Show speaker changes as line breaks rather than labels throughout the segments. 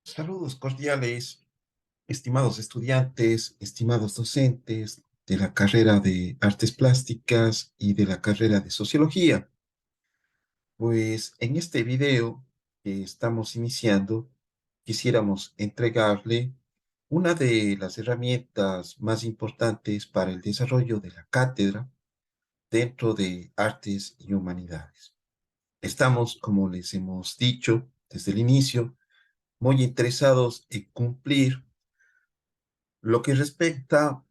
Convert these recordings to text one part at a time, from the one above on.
Saludos cordiales, estimados estudiantes, estimados docentes de la carrera de Artes Plásticas y de la carrera de Sociología. Pues en este video que estamos iniciando, quisiéramos entregarle una de las herramientas más importantes para el desarrollo de la cátedra dentro de Artes y Humanidades. Estamos, como les hemos dicho desde el inicio, muy interesados en cumplir lo que respecta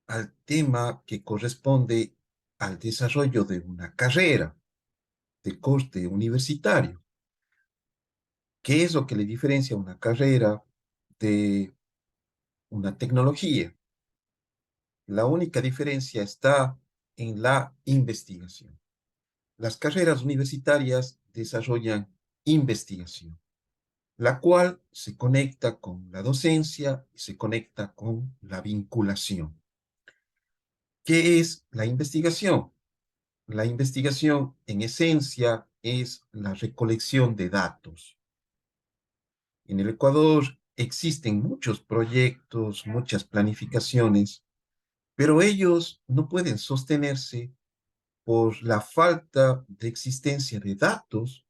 al tema que corresponde al desarrollo de una carrera de corte universitario. ¿Qué es lo que le diferencia una carrera de una tecnología? La única diferencia está en la investigación. Las carreras universitarias desarrollan investigación, la cual se conecta con la docencia y se conecta con la vinculación. ¿Qué es la investigación? La investigación, en esencia, es la recolección de datos. En el Ecuador existen muchos proyectos, muchas planificaciones, pero ellos no pueden sostenerse por la falta de existencia de datos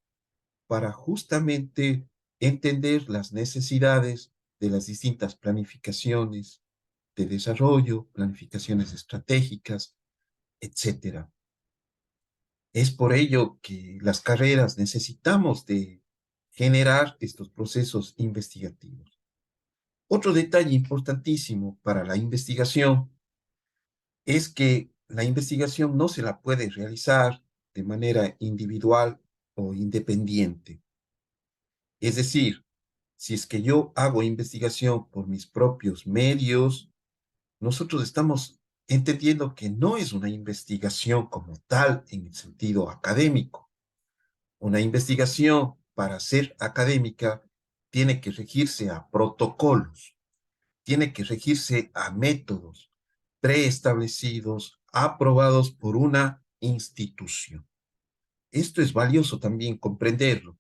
para justamente entender las necesidades de las distintas planificaciones de desarrollo, planificaciones estratégicas, etcétera. Es por ello que las carreras necesitamos de generar estos procesos investigativos. Otro detalle importantísimo para la investigación es que la investigación no se la puede realizar de manera individual o independiente. Es decir, si es que yo hago investigación por mis propios medios, nosotros estamos entendiendo que no es una investigación como tal en el sentido académico. Una investigación, para ser académica, tiene que regirse a protocolos, tiene que regirse a métodos preestablecidos, aprobados por una institución. Esto es valioso también comprenderlo.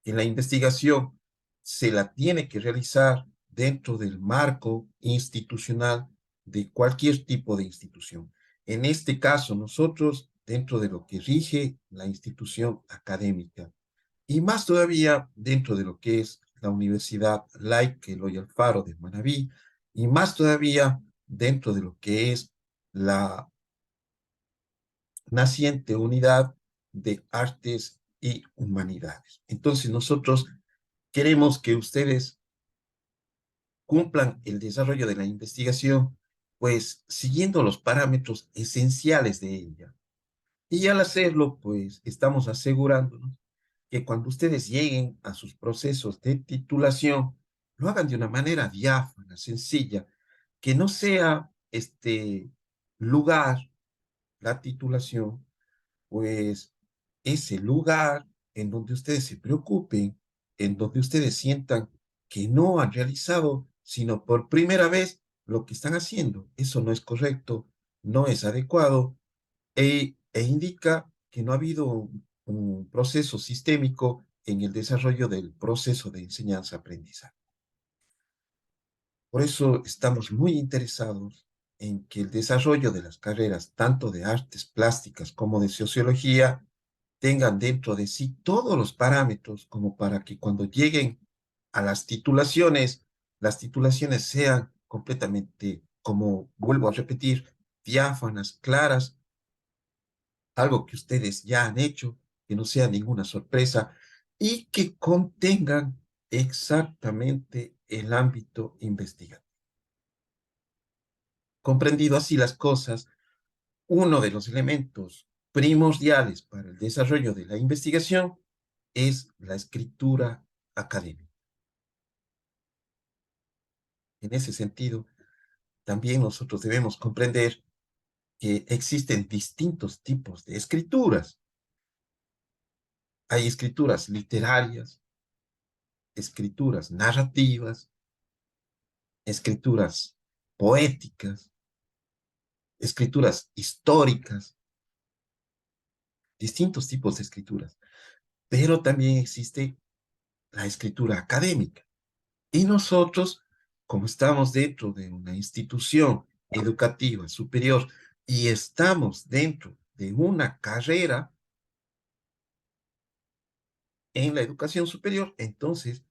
En la investigación se la tiene que realizar dentro del marco institucional de cualquier tipo de institución. En este caso, nosotros, dentro de lo que rige la institución académica, y más todavía dentro de lo que es la Universidad Laica Eloy Alfaro de Manabí, y más todavía dentro de lo que es la naciente unidad de artes y humanidades. Entonces nosotros queremos que ustedes cumplan el desarrollo de la investigación, pues siguiendo los parámetros esenciales de ella. Y al hacerlo, pues estamos asegurándonos que cuando ustedes lleguen a sus procesos de titulación, lo hagan de una manera diáfana, sencilla, que no sea este lugar, la titulación, pues ese lugar en donde ustedes se preocupen, en donde ustedes sientan que no han realizado, sino por primera vez, lo que están haciendo. Eso no es correcto, no es adecuado e indica que no ha habido un proceso sistémico en el desarrollo del proceso de enseñanza-aprendizaje. Por eso estamos muy interesados en que el desarrollo de las carreras, tanto de artes plásticas como de sociología, tengan dentro de sí todos los parámetros como para que cuando lleguen a las titulaciones sean completamente, como vuelvo a repetir, diáfanas, claras, algo que ustedes ya han hecho, que no sea ninguna sorpresa y que contengan exactamente el ámbito investigativo. Comprendido así las cosas, uno de los elementos primordiales para el desarrollo de la investigación es la escritura académica. En ese sentido, también nosotros debemos comprender que existen distintos tipos de escrituras. Hay escrituras literarias, escrituras narrativas, escrituras poéticas, escrituras históricas, distintos tipos de escrituras. Pero también existe la escritura académica. Y nosotros, como estamos dentro de una institución educativa superior y estamos dentro de una carrera en la educación superior, entonces,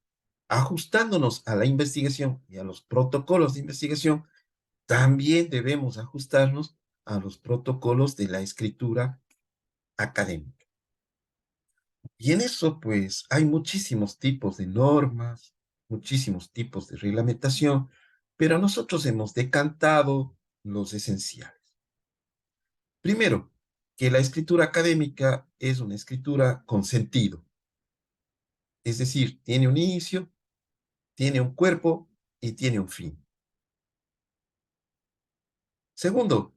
ajustándonos a la investigación y a los protocolos de investigación, también debemos ajustarnos a los protocolos de la escritura académica. Y en eso, pues, hay muchísimos tipos de normas, muchísimos tipos de reglamentación, pero nosotros hemos decantado los esenciales. Primero, que la escritura académica es una escritura con sentido, es decir, tiene un inicio, tiene un cuerpo y tiene un fin. Segundo,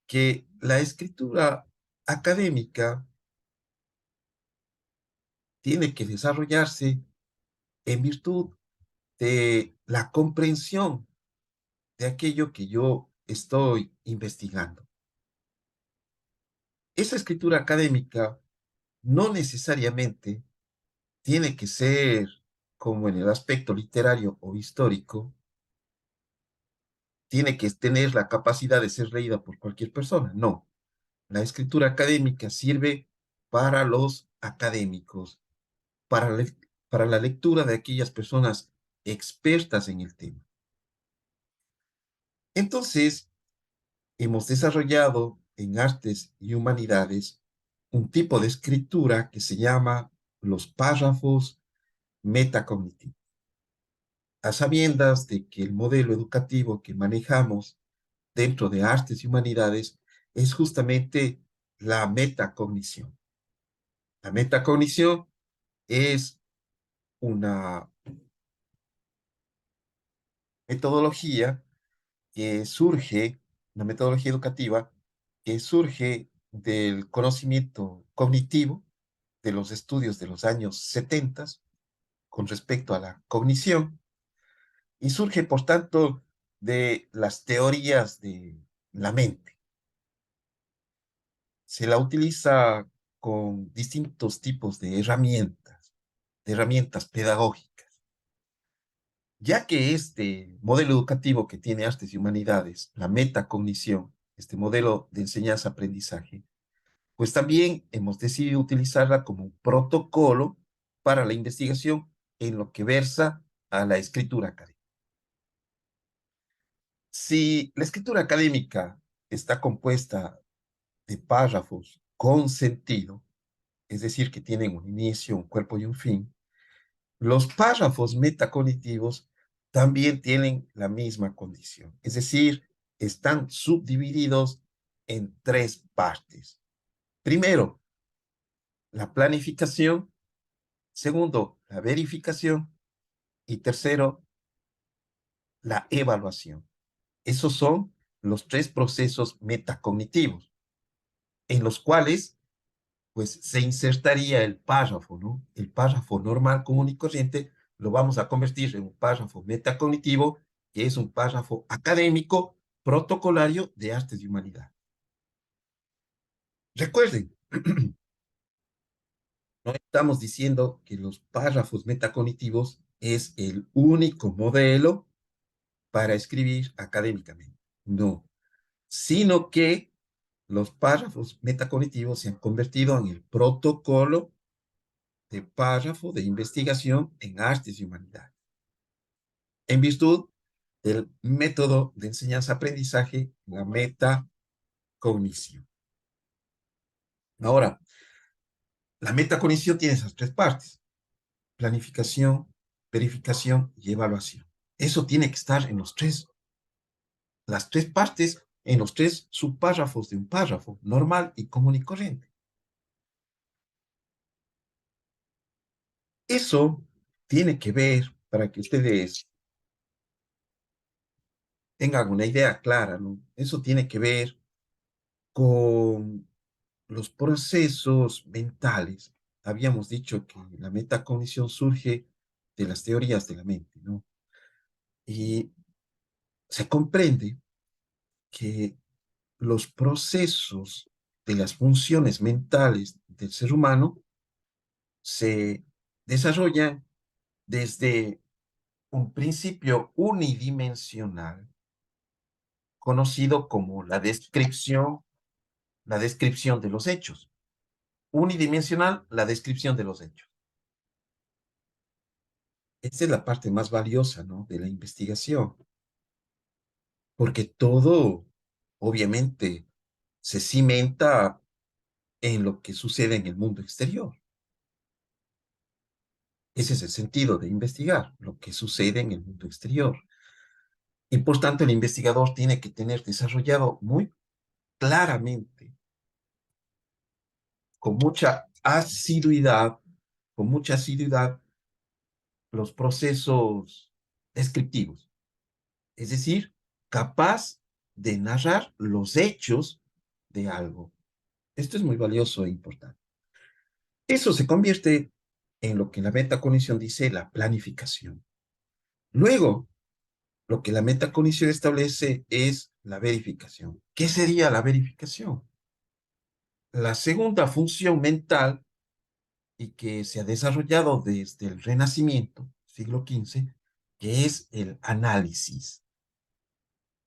que la escritura académica tiene que desarrollarse en virtud de la comprensión de aquello que yo estoy investigando. Esa escritura académica no necesariamente tiene que ser, como en el aspecto literario o histórico, tiene que tener la capacidad de ser leída por cualquier persona. No, la escritura académica sirve para los académicos, para, para la lectura de aquellas personas expertas en el tema. Entonces, hemos desarrollado en artes y humanidades un tipo de escritura que se llama los párrafos metacognitivos. A sabiendas de que el modelo educativo que manejamos dentro de artes y humanidades es justamente la metacognición. La metacognición es una metodología que surge, una metodología educativa que surge del conocimiento cognitivo de los estudios de los años 70 con respecto a la cognición y surge, por tanto, de las teorías de la mente. Se la utiliza con distintos tipos de herramientas pedagógicas, ya que este modelo educativo que tiene artes y humanidades, la metacognición, este modelo de enseñanza-aprendizaje, pues también hemos decidido utilizarla como un protocolo para la investigación en lo que versa a la escritura académica. Si la escritura académica está compuesta de párrafos con sentido, es decir, que tienen un inicio, un cuerpo y un fin, los párrafos metacognitivos también tienen la misma condición, es decir, están subdivididos en tres partes. Primero, la planificación. Segundo, la verificación. Y tercero, la evaluación. Esos son los tres procesos metacognitivos en los cuales pues se insertaría el párrafo, ¿no? El párrafo normal, común y corriente lo vamos a convertir en un párrafo metacognitivo, que es un párrafo académico protocolario de artes y humanidades. Recuerden, no estamos diciendo que los párrafos metacognitivos es el único modelo para escribir académicamente. No, sino que los párrafos metacognitivos se han convertido en el protocolo de párrafo de investigación en artes y humanidades, en virtud del método de enseñanza-aprendizaje, la metacognición. Ahora, la metacognición tiene esas tres partes: planificación, verificación y evaluación. Eso tiene que estar en las tres partes, en los tres subpárrafos de un párrafo normal y común y corriente. Eso tiene que ver, para que ustedes tengan una idea clara, ¿no? Eso tiene que ver con los procesos mentales. Habíamos dicho que la metacognición surge de las teorías de la mente, ¿no? Y se comprende que los procesos de las funciones mentales del ser humano se desarrollan desde un principio unidimensional conocido como la descripción de los hechos. Unidimensional, la descripción de los hechos. Esta es la parte más valiosa, ¿no?, de la investigación, porque todo, obviamente, se cimenta en lo que sucede en el mundo exterior. Ese es el sentido de investigar, lo que sucede en el mundo exterior. Y por tanto, el investigador tiene que tener desarrollado muy claramente, con mucha asiduidad, con mucha asiduidad, los procesos descriptivos. Es decir, capaz de narrar los hechos de algo. Esto es muy valioso e importante. Eso se convierte en lo que la metacognición dice la planificación. Luego, lo que la metacognición establece es la verificación. ¿Qué sería la verificación? La segunda función mental y que se ha desarrollado desde el Renacimiento, siglo XV, que es el análisis.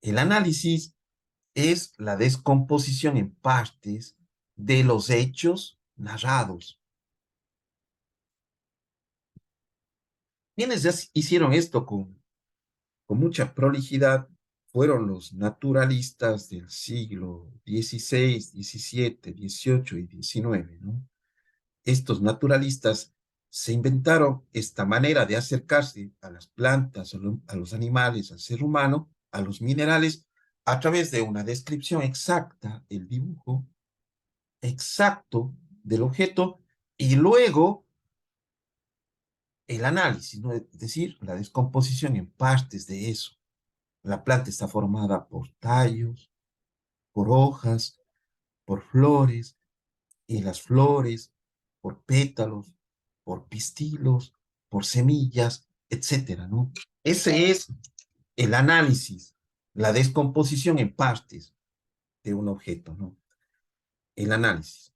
El análisis es la descomposición en partes de los hechos narrados. Quienes hicieron esto con mucha prolijidad fueron los naturalistas del siglo XVI, XVII, XVIII y XIX, ¿no? Estos naturalistas se inventaron esta manera de acercarse a las plantas, a los animales, al ser humano, a los minerales, a través de una descripción exacta, el dibujo exacto del objeto y luego el análisis, ¿no? Es decir, la descomposición en partes de eso. La planta está formada por tallos, por hojas, por flores, y las flores por pétalos, por pistilos, por semillas, etcétera, ¿no? Ese es el análisis, la descomposición en partes de un objeto, ¿no? El análisis.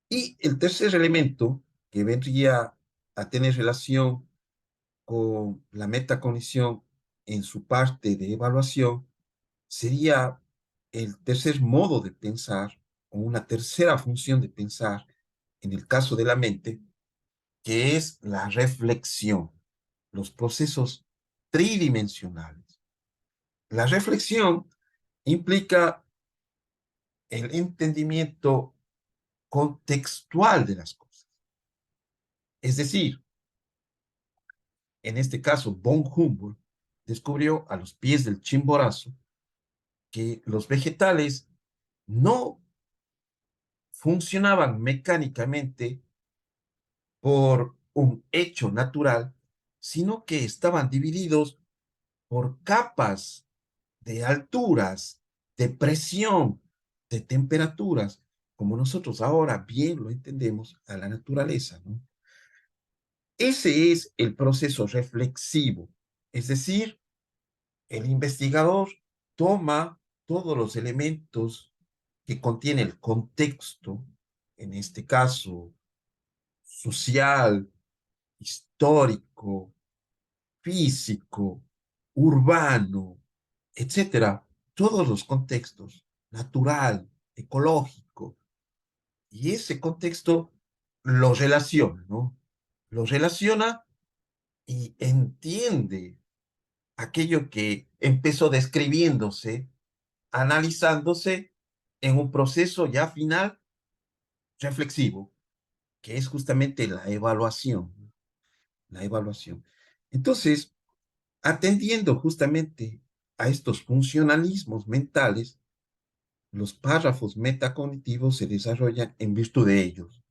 Y el tercer elemento que vendría a tener relación con la metacognición en su parte de evaluación sería el tercer modo de pensar o una tercera función de pensar en el caso de la mente, que es la reflexión, los procesos tridimensionales. La reflexión implica el entendimiento contextual de las cosas. Es decir, en este caso, von Humboldt descubrió a los pies del Chimborazo que los vegetales no funcionaban mecánicamente por un hecho natural, sino que estaban divididos por capas de alturas, de presión, de temperaturas, como nosotros ahora bien lo entendemos a la naturaleza, ¿no? Ese es el proceso reflexivo, es decir, el investigador toma todos los elementos que contiene el contexto, en este caso social, histórico, físico, urbano, etcétera, todos los contextos, natural, ecológico, y ese contexto lo relaciona, ¿no? Lo relaciona y entiende aquello que empezó describiéndose, analizándose en un proceso ya final reflexivo, que es justamente la evaluación, ¿no? La evaluación. Entonces, atendiendo justamente a estos funcionalismos mentales, los párrafos metacognitivos se desarrollan en virtud de ellos.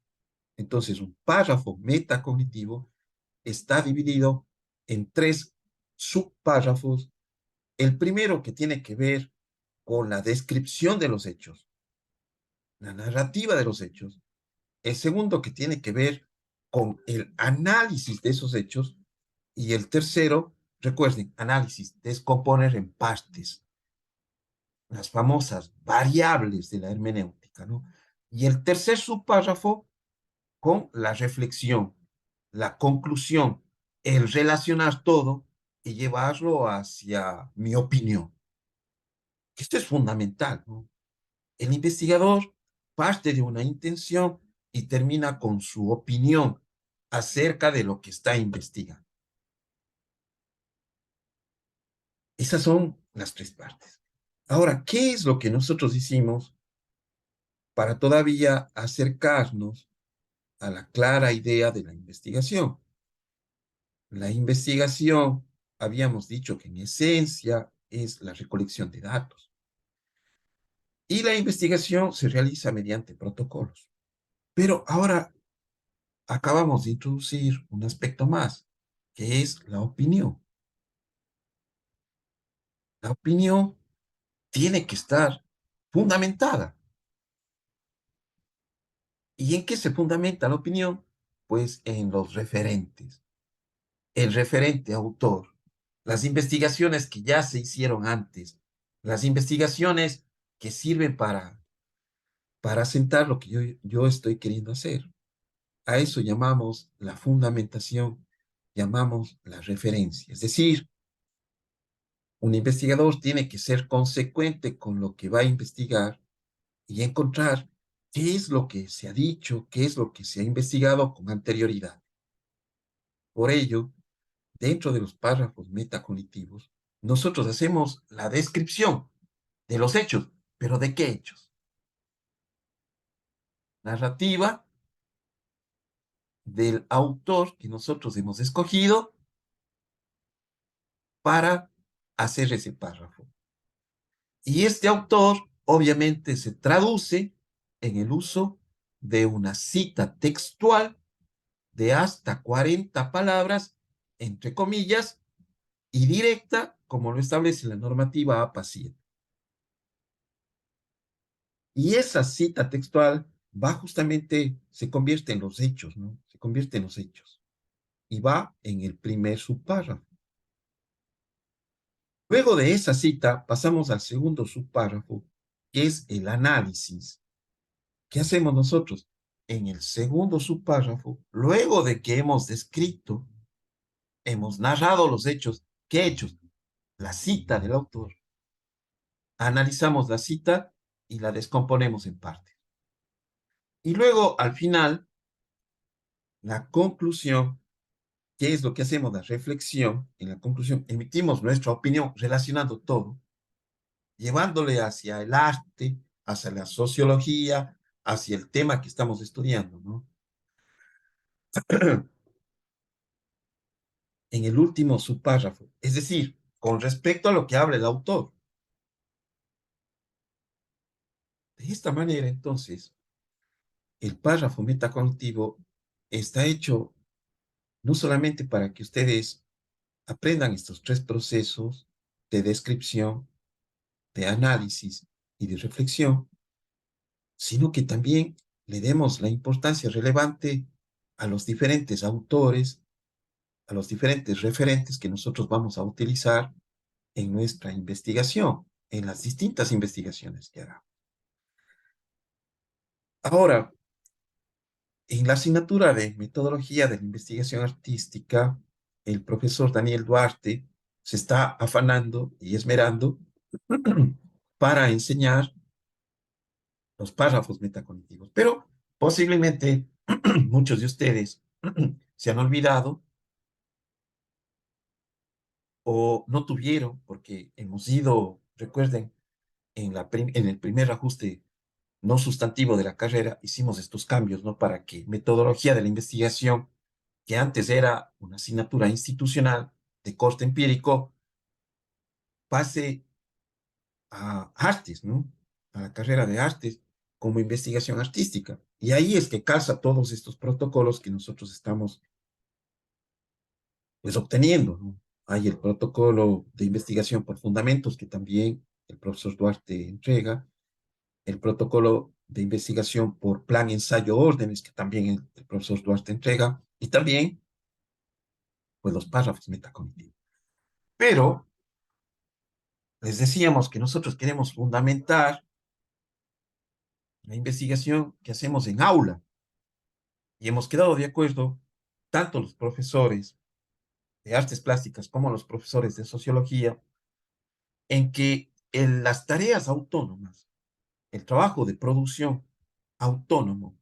Entonces, un párrafo metacognitivo está dividido en tres subpárrafos. El primero que tiene que ver con la descripción de los hechos, la narrativa de los hechos. El segundo que tiene que ver con el análisis de esos hechos. Y el tercero, recuerden, análisis, descomponer en partes, las famosas variables de la hermenéutica, ¿no? Y el tercer subpárrafo con la reflexión, la conclusión, el relacionar todo y llevarlo hacia mi opinión. Esto es fundamental, ¿no? El investigador parte de una intención y termina con su opinión acerca de lo que está investigando. Esas son las tres partes. Ahora, ¿qué es lo que nosotros hicimos para todavía acercarnos a la clara idea de la investigación? La investigación, habíamos dicho que en esencia es la recolección de datos. Y la investigación se realiza mediante protocolos. Pero ahora acabamos de introducir un aspecto más, que es la opinión. La opinión tiene que estar fundamentada. ¿Y en qué se fundamenta la opinión? Pues en los referentes. El referente autor, las investigaciones que ya se hicieron antes, las investigaciones que sirven para asentar lo que yo estoy queriendo hacer. A eso llamamos la fundamentación, llamamos la referencia. Es decir, un investigador tiene que ser consecuente con lo que va a investigar y encontrar qué es lo que se ha dicho, qué es lo que se ha investigado con anterioridad. Por ello, dentro de los párrafos metacognitivos, nosotros hacemos la descripción de los hechos, pero ¿de qué hechos? Narrativa del autor que nosotros hemos escogido para hacer ese párrafo. Y este autor obviamente se traduce en el uso de una cita textual de hasta 40 palabras, entre comillas, y directa, como lo establece la normativa APA 7. Y esa cita textual va justamente, se convierte en los hechos, ¿no? Se convierte en los hechos. Y va en el primer subpárrafo. Luego de esa cita, pasamos al segundo subpárrafo, que es el análisis. ¿Qué hacemos nosotros? En el segundo subpárrafo, luego de que hemos descrito, hemos narrado los hechos, ¿qué hechos? La cita del autor. Analizamos la cita y la descomponemos en partes. Y luego, al final, la conclusión, ¿qué es lo que hacemos? La reflexión. En la conclusión, emitimos nuestra opinión relacionando todo, llevándole hacia el arte, hacia la sociología, hacia el tema que estamos estudiando, ¿no? En el último subpárrafo, es decir, con respecto a lo que habla el autor. De esta manera, entonces, el párrafo metacognitivo está hecho no solamente para que ustedes aprendan estos tres procesos de descripción, de análisis y de reflexión, sino que también le demos la importancia relevante a los diferentes autores, a los diferentes referentes que nosotros vamos a utilizar en nuestra investigación, en las distintas investigaciones que hagamos. Ahora, en la asignatura de Metodología de la Investigación Artística, el profesor Daniel Duarte se está afanando y esmerando para enseñar los párrafos metacognitivos, pero posiblemente muchos de ustedes se han olvidado o no tuvieron, porque hemos ido, recuerden, en el primer ajuste no sustantivo de la carrera, hicimos estos cambios, ¿no? Para que metodología de la investigación, que antes era una asignatura institucional de corte empírico, pase a artes, ¿no? A la carrera de artes como investigación artística. Y ahí es que calza todos estos protocolos que nosotros estamos, pues, obteniendo, ¿no? Hay el protocolo de investigación por fundamentos que también el profesor Duarte entrega, el protocolo de investigación por plan, ensayo, órdenes, que también el profesor Duarte entrega, y también, pues, los párrafos metacognitivos. Pero les decíamos que nosotros queremos fundamentar la investigación que hacemos en aula, y hemos quedado de acuerdo, tanto los profesores de artes plásticas como los profesores de sociología, en que las tareas autónomas, el trabajo de producción autónomo,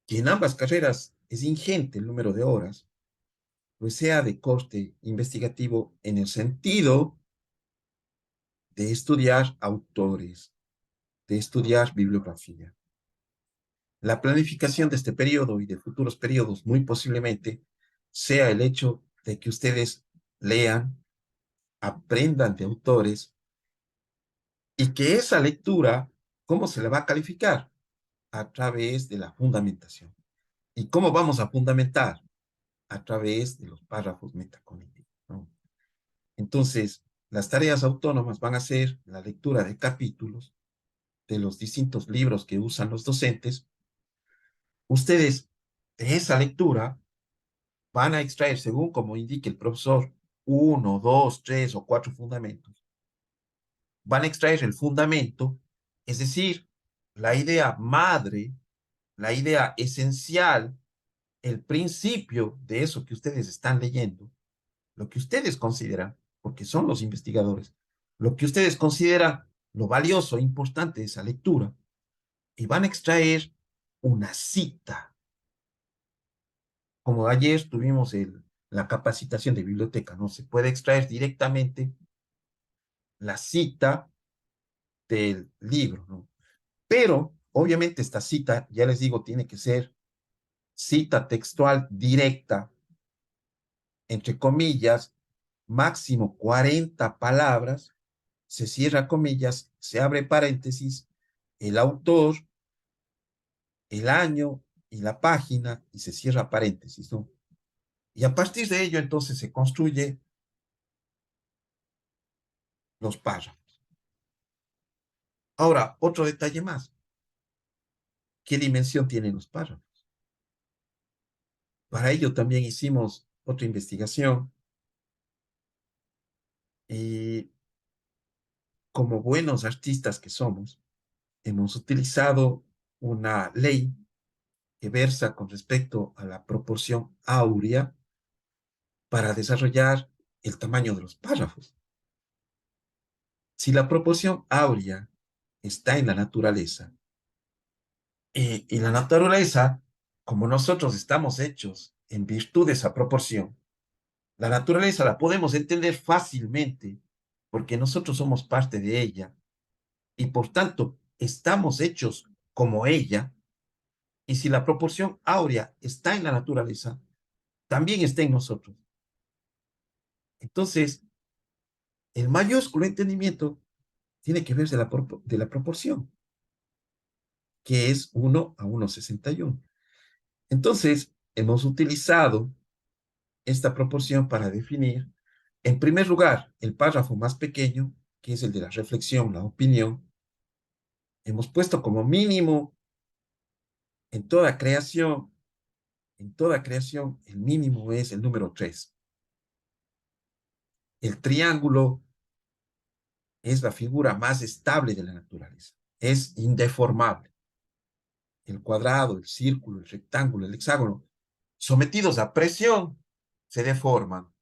que en ambas carreras es ingente el número de horas, pues sea de corte investigativo en el sentido de estudiar autores, de estudiar bibliografía. La planificación de este periodo y de futuros periodos muy posiblemente sea el hecho de que ustedes lean, aprendan de autores y que esa lectura, ¿cómo se le va a calificar? A través de la fundamentación. ¿Y cómo vamos a fundamentar? A través de los párrafos metacognitivos, ¿no? Entonces, las tareas autónomas van a ser la lectura de capítulos de los distintos libros que usan los docentes. Ustedes de esa lectura van a extraer, según como indique el profesor, uno, dos, tres o cuatro fundamentos. Van a extraer el fundamento, es decir, la idea madre, la idea esencial, el principio de eso que ustedes están leyendo, lo que ustedes consideran, porque son los investigadores, lo que ustedes consideran lo valioso e importante de esa lectura, y van a extraer una cita. Como ayer tuvimos la capacitación de biblioteca, ¿no? Se puede extraer directamente la cita del libro, ¿no? Pero, obviamente, esta cita, ya les digo, tiene que ser cita textual directa, entre comillas, máximo 40 palabras, se cierra comillas, se abre paréntesis, el autor, el año y la página, y se cierra paréntesis, ¿no? Y a partir de ello, entonces, se construye los párrafos. Ahora, otro detalle más. ¿Qué dimensión tienen los párrafos? Para ello también hicimos otra investigación y como buenos artistas que somos, hemos utilizado una ley que versa con respecto a la proporción áurea para desarrollar el tamaño de los párrafos. Si la proporción áurea está en la naturaleza, y la naturaleza, como nosotros estamos hechos en virtud de esa proporción, la naturaleza la podemos entender fácilmente porque nosotros somos parte de ella y por tanto estamos hechos como ella. Y si la proporción áurea está en la naturaleza, también está en nosotros. Entonces, el mayúsculo entendimiento tiene que ver de la proporción, que es 1:1,61. Entonces, hemos utilizado esta proporción para definir, en primer lugar, el párrafo más pequeño, que es el de la reflexión, la opinión. Hemos puesto como mínimo en toda creación, el mínimo es el número 3. El triángulo es la figura más estable de la naturaleza, es indeformable. El cuadrado, el círculo, el rectángulo, el hexágono, sometidos a presión, se deforman,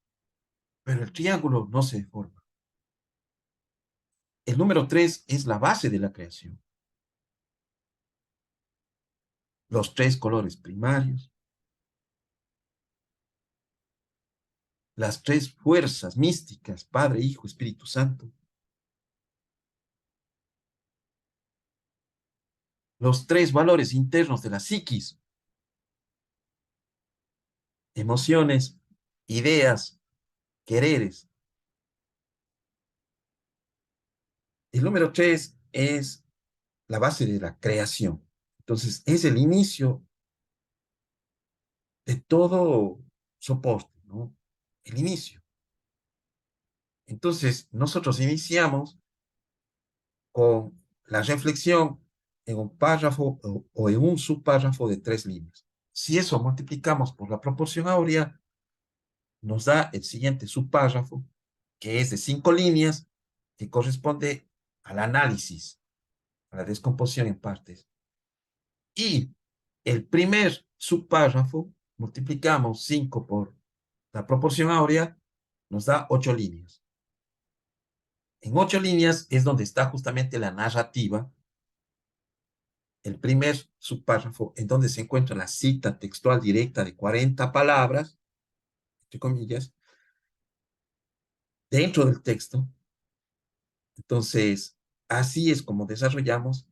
pero el triángulo no se deforma. El número 3 es la base de la creación. Los tres colores primarios, las tres fuerzas místicas, Padre, Hijo, Espíritu Santo, los tres valores internos de la psiquis, emociones, ideas, quereres. El número 3 es la base de la creación. Entonces, es el inicio de todo soporte, ¿no? El inicio. Entonces, nosotros iniciamos con la reflexión en un párrafo o en un subpárrafo de 3 líneas. Si eso multiplicamos por la proporción áurea, nos da el siguiente subpárrafo, que es de 5 líneas, que corresponde al análisis, a la descomposición en partes. Y el primer subpárrafo multiplicamos 5 por la proporción áurea, nos da 8 líneas. En 8 líneas es donde está justamente la narrativa, el primer subpárrafo, en donde se encuentra la cita textual directa de 40 palabras, entre comillas, dentro del texto. Entonces, así es como desarrollamos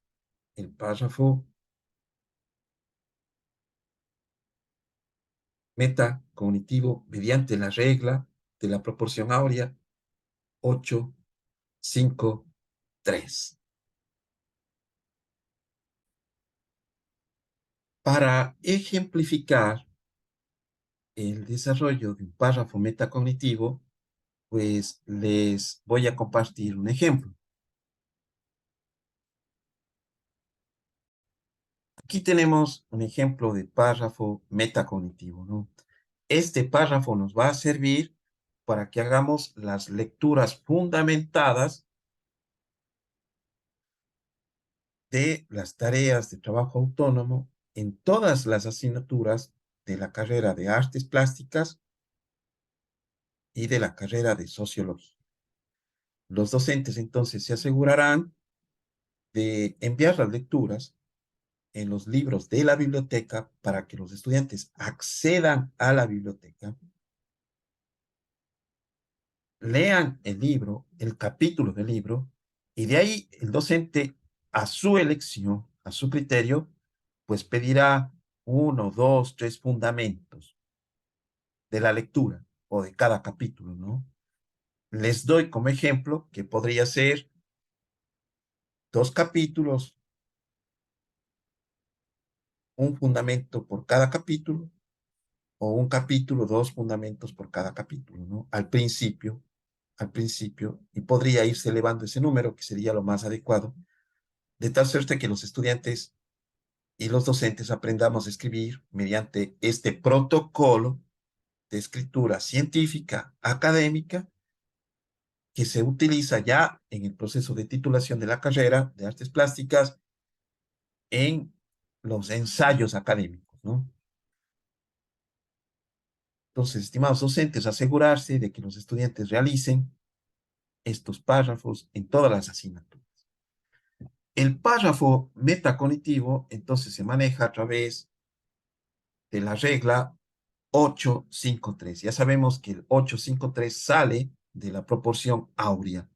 el párrafo metacognitivo mediante la regla de la proporción áurea 8, 5, 3. Para ejemplificar el desarrollo de un párrafo metacognitivo, pues les voy a compartir un ejemplo. Aquí tenemos un ejemplo de párrafo metacognitivo, ¿no? Este párrafo nos va a servir para que hagamos las lecturas fundamentadas de las tareas de trabajo autónomo en todas las asignaturas de la carrera de artes plásticas y de la carrera de sociología. Los docentes entonces se asegurarán de enviar las lecturas en los libros de la biblioteca para que los estudiantes accedan a la biblioteca, lean el libro, el capítulo del libro, y de ahí el docente, a su elección, a su criterio, pues pedirá uno, dos, tres fundamentos de la lectura o de cada capítulo, ¿no? Les doy como ejemplo que podría ser 2 capítulos, un fundamento por cada capítulo, o un capítulo, 2 fundamentos por cada capítulo, ¿no? Al principio, y podría irse elevando ese número, que sería lo más adecuado, de tal suerte que los estudiantes y los docentes aprendamos a escribir mediante este protocolo de escritura científica, académica, que se utiliza ya en el proceso de titulación de la carrera de artes plásticas en los ensayos académicos, ¿no? Entonces, estimados docentes, asegurarse de que los estudiantes realicen estos párrafos en todas las asignaturas. El párrafo metacognitivo, entonces, se maneja a través de la regla 853. Ya sabemos que el 853 sale de la proporción áurea.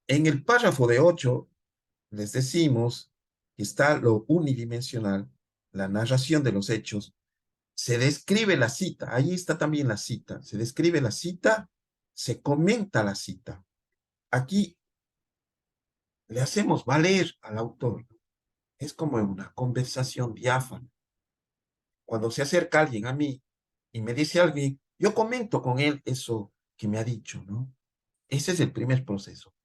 En el párrafo de 8 les decimos que está lo unidimensional, la narración de los hechos, se describe la cita, ahí está también la cita, se describe la cita, se comenta la cita. Aquí le hacemos valer al autor. Es como una conversación diáfana. Cuando se acerca alguien a mí y me dice algo, yo comento con él eso que me ha dicho, ¿no? Ese es el primer proceso.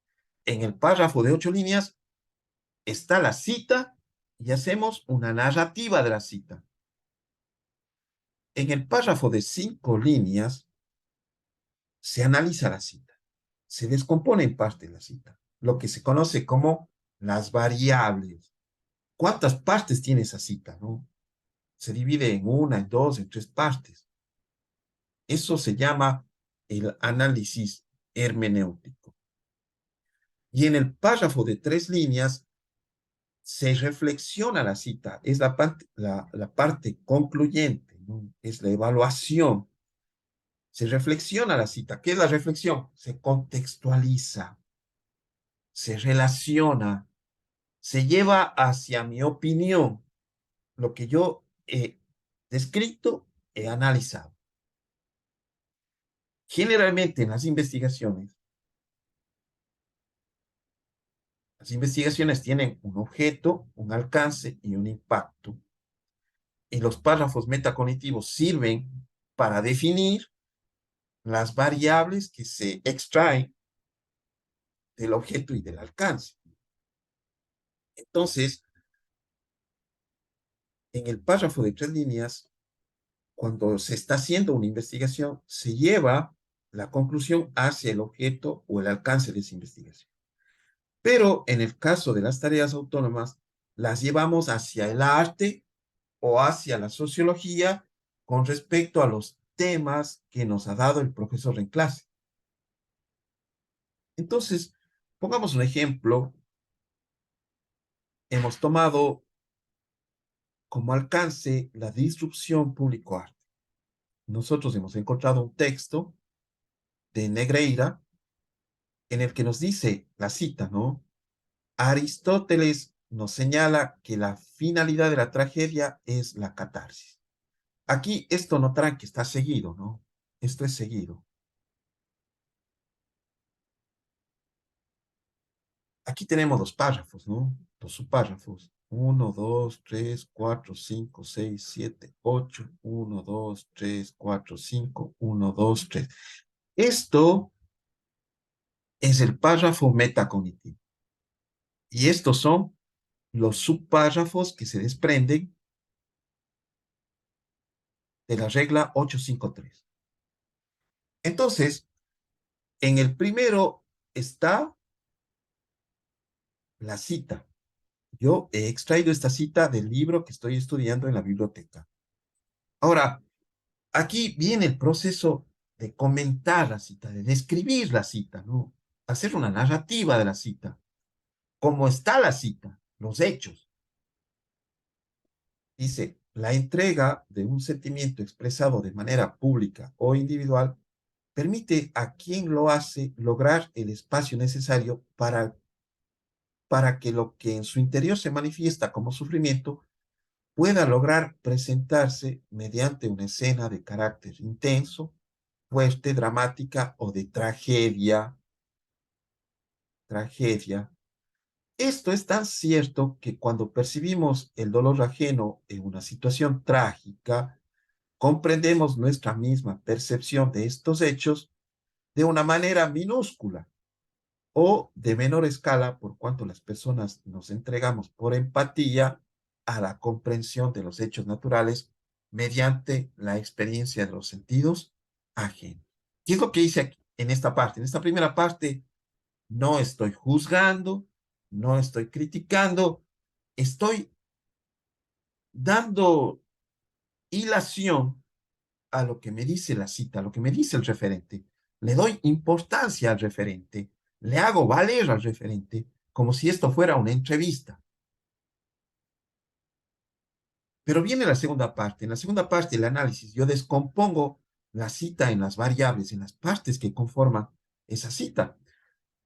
En el párrafo de 8 líneas está la cita y hacemos una narrativa de la cita. En el párrafo de 5 líneas se analiza la cita, se descompone en parte la cita, lo que se conoce como las variables. ¿Cuántas partes tiene esa cita, no? Se divide en una, en dos, en tres partes. Eso se llama el análisis hermenéutico. Y en el párrafo de 3 líneas se reflexiona la cita, es la parte concluyente, ¿no? Es la evaluación. Se reflexiona la cita. ¿Qué es la reflexión? Se contextualiza, se relaciona, se lleva hacia mi opinión lo que yo he descrito, he analizado. Generalmente en las investigaciones tienen un objeto, un alcance y un impacto. Y los párrafos metacognitivos sirven para definir las variables que se extraen del objeto y del alcance. Entonces, en el párrafo de 3 líneas, cuando se está haciendo una investigación, se lleva la conclusión hacia el objeto o el alcance de esa investigación. Pero en el caso de las tareas autónomas, las llevamos hacia el arte o hacia la sociología con respecto a los temas que nos ha dado el profesor en clase. Entonces, pongamos un ejemplo. Hemos tomado como alcance la disrupción público-arte. Nosotros hemos encontrado un texto de Negreira en el que nos dice la cita, ¿no? Aristóteles nos señala que la finalidad de la tragedia es la catarsis. Aquí esto notarán que está seguido, ¿no? Esto es seguido. Aquí tenemos los párrafos, ¿no? Los subpárrafos. Uno, 2, 3, 4, 5, 6, 7, 8. 1, 2, 3, 4, 5. 1, 2, 3. Esto es el párrafo metacognitivo. Y estos son los subpárrafos que se desprenden de la regla 853. Entonces, en el primero está la cita. Yo he extraído esta cita del libro que estoy estudiando en la biblioteca. Ahora, aquí viene el proceso de comentar la cita, de describir la cita, ¿no? Hacer una narrativa de la cita. ¿Cómo está la cita? Los hechos. Dice, la entrega de un sentimiento expresado de manera pública o individual permite a quien lo hace lograr el espacio necesario para que lo que en su interior se manifiesta como sufrimiento pueda lograr presentarse mediante una escena de carácter intenso, fuerte, dramática o de tragedia. Tragedia. Esto es tan cierto que cuando percibimos el dolor ajeno en una situación trágica, comprendemos nuestra misma percepción de estos hechos de una manera minúscula o de menor escala por cuanto las personas nos entregamos por empatía a la comprensión de los hechos naturales mediante la experiencia de los sentidos ajenos. ¿Qué es lo que hice aquí, en esta parte? En esta primera parte no estoy juzgando, no estoy criticando, estoy dando hilación a lo que me dice la cita, a lo que me dice el referente. Le doy importancia al referente, le hago valer al referente como si esto fuera una entrevista. Pero viene la segunda parte. En la segunda parte del análisis yo descompongo la cita en las variables, en las partes que conforman esa cita.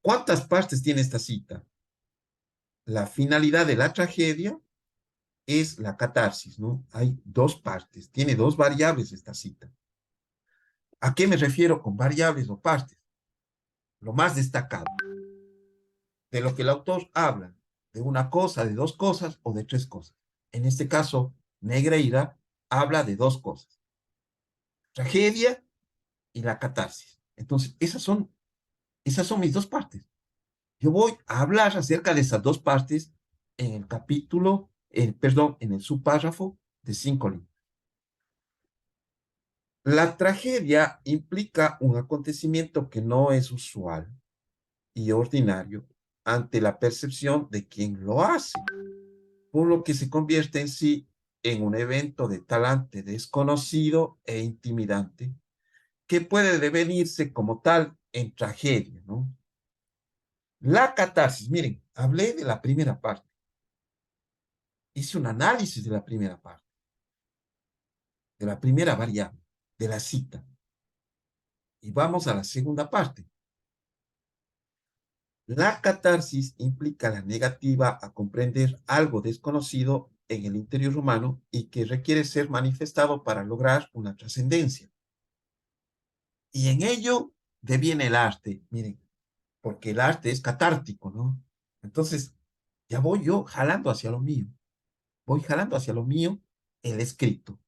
¿Cuántas partes tiene esta cita? La finalidad de la tragedia es la catarsis, ¿no? Hay dos partes, tiene dos variables esta cita. ¿A qué me refiero con variables o partes? Lo más destacado, de lo que el autor habla, de una cosa, de dos cosas o de tres cosas. En este caso, Negreira habla de dos cosas, tragedia y la catarsis. Entonces, esas son mis dos partes. Yo voy a hablar acerca de esas dos partes en el capítulo, perdón, en el subpárrafo de 5 líneas. La tragedia implica un acontecimiento que no es usual y ordinario ante la percepción de quien lo hace, por lo que se convierte en sí en un evento de talante desconocido e intimidante que puede devenirse como tal en tragedia, ¿no? La catarsis, miren, hablé de la primera parte, hice un análisis de la primera parte, de la primera variable, de la cita, y vamos a la segunda parte. La catarsis implica la negativa a comprender algo desconocido en el interior humano y que requiere ser manifestado para lograr una trascendencia. Y en ello deviene el arte, miren, porque el arte es catártico, ¿no? Entonces, ya voy yo jalando hacia lo mío, voy jalando hacia lo mío el escrito.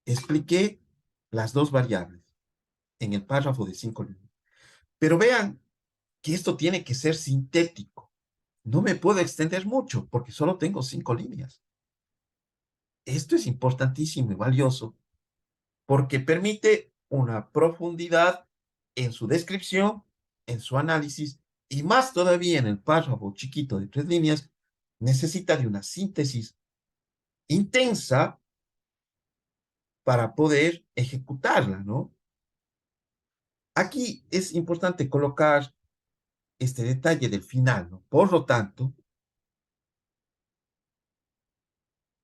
Expliqué las dos variables en el párrafo de 5 líneas. Pero vean que esto tiene que ser sintético. No me puedo extender mucho porque solo tengo 5 líneas. Esto es importantísimo y valioso porque permite una profundidad en su descripción, en su análisis y más todavía en el párrafo chiquito de 3 líneas, necesita de una síntesis intensa para poder ejecutarla, ¿no? Aquí es importante colocar este detalle del final, ¿no? Por lo tanto,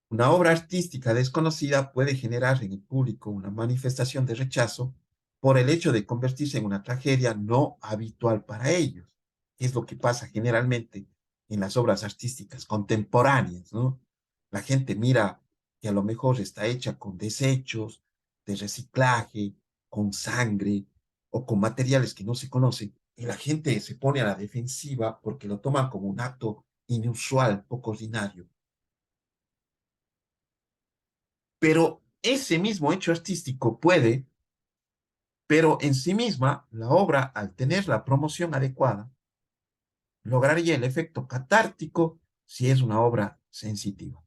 una obra artística desconocida puede generar en el público una manifestación de rechazo por el hecho de convertirse en una tragedia no habitual para ellos, que es lo que pasa generalmente en las obras artísticas contemporáneas, ¿no? La gente mira que a lo mejor está hecha con desechos de reciclaje, con sangre o con materiales que no se conocen, y la gente se pone a la defensiva porque lo toman como un acto inusual, poco ordinario. Pero ese mismo hecho artístico puede, pero en sí misma, la obra, al tener la promoción adecuada, lograría el efecto catártico si es una obra sensitiva.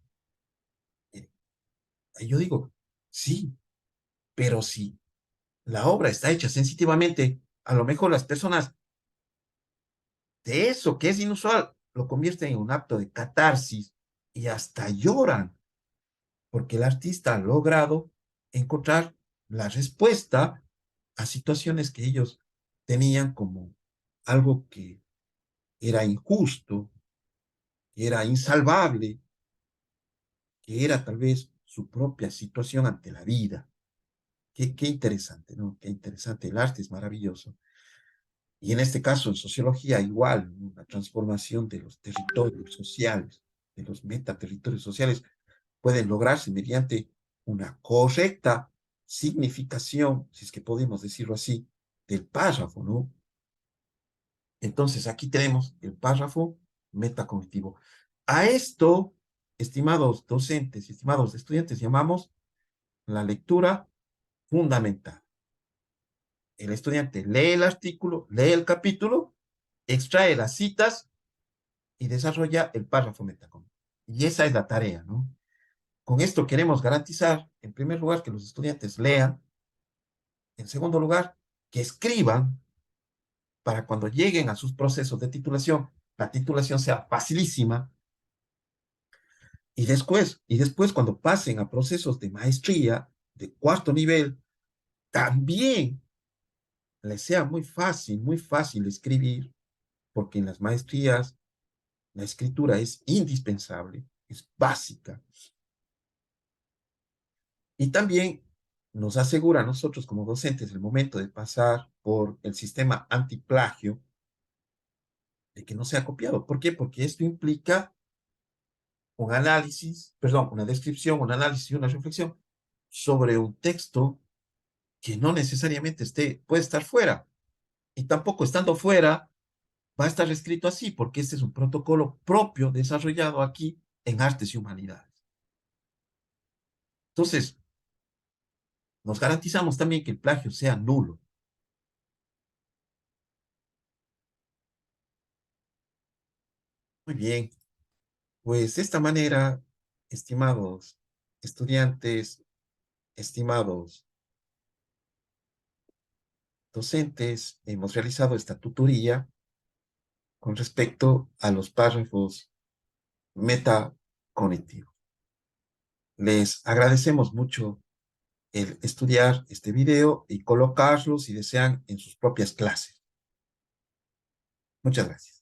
Eh, Yo digo, sí, pero si la obra está hecha sensitivamente, a lo mejor las personas de eso que es inusual lo convierten en un acto de catarsis y hasta lloran porque el artista ha logrado encontrar la respuesta a situaciones que ellos tenían como algo que era injusto, que era insalvable, que era tal vez su propia situación ante la vida. Qué interesante, ¿no? Qué interesante. El arte es maravilloso. Y en este caso, en sociología, igual, ¿no? La transformación de los territorios sociales, de los metaterritorios sociales, pueden lograrse mediante una correcta significación, si es que podemos decirlo así, del párrafo, ¿no? Entonces, aquí tenemos el párrafo metacognitivo. A esto, estimados docentes, estimados estudiantes, llamamos la lectura fundamental. El estudiante lee el artículo, lee el capítulo, extrae las citas y desarrolla el párrafo metacognitivo. Y esa es la tarea, ¿no? Con esto queremos garantizar, en primer lugar, que los estudiantes lean, en segundo lugar, que escriban para cuando lleguen a sus procesos de titulación, la titulación sea facilísima, y después cuando pasen a procesos de maestría de cuarto nivel, también les sea muy fácil escribir, porque en las maestrías la escritura es indispensable, es básica. Y también nos asegura a nosotros como docentes el momento de pasar por el sistema antiplagio de que no sea copiado. ¿Por qué? Porque esto implica un análisis, perdón, una descripción, un análisis y una reflexión sobre un texto que no necesariamente puede estar fuera. Y tampoco estando fuera va a estar escrito así, porque este es un protocolo propio desarrollado aquí en artes y humanidades. Entonces, nos garantizamos también que el plagio sea nulo. Muy bien, pues de esta manera, estimados estudiantes, estimados docentes, hemos realizado esta tutoría con respecto a los párrafos metacognitivos. Les agradecemos mucho el estudiar este video y colocarlo si desean en sus propias clases. Muchas gracias.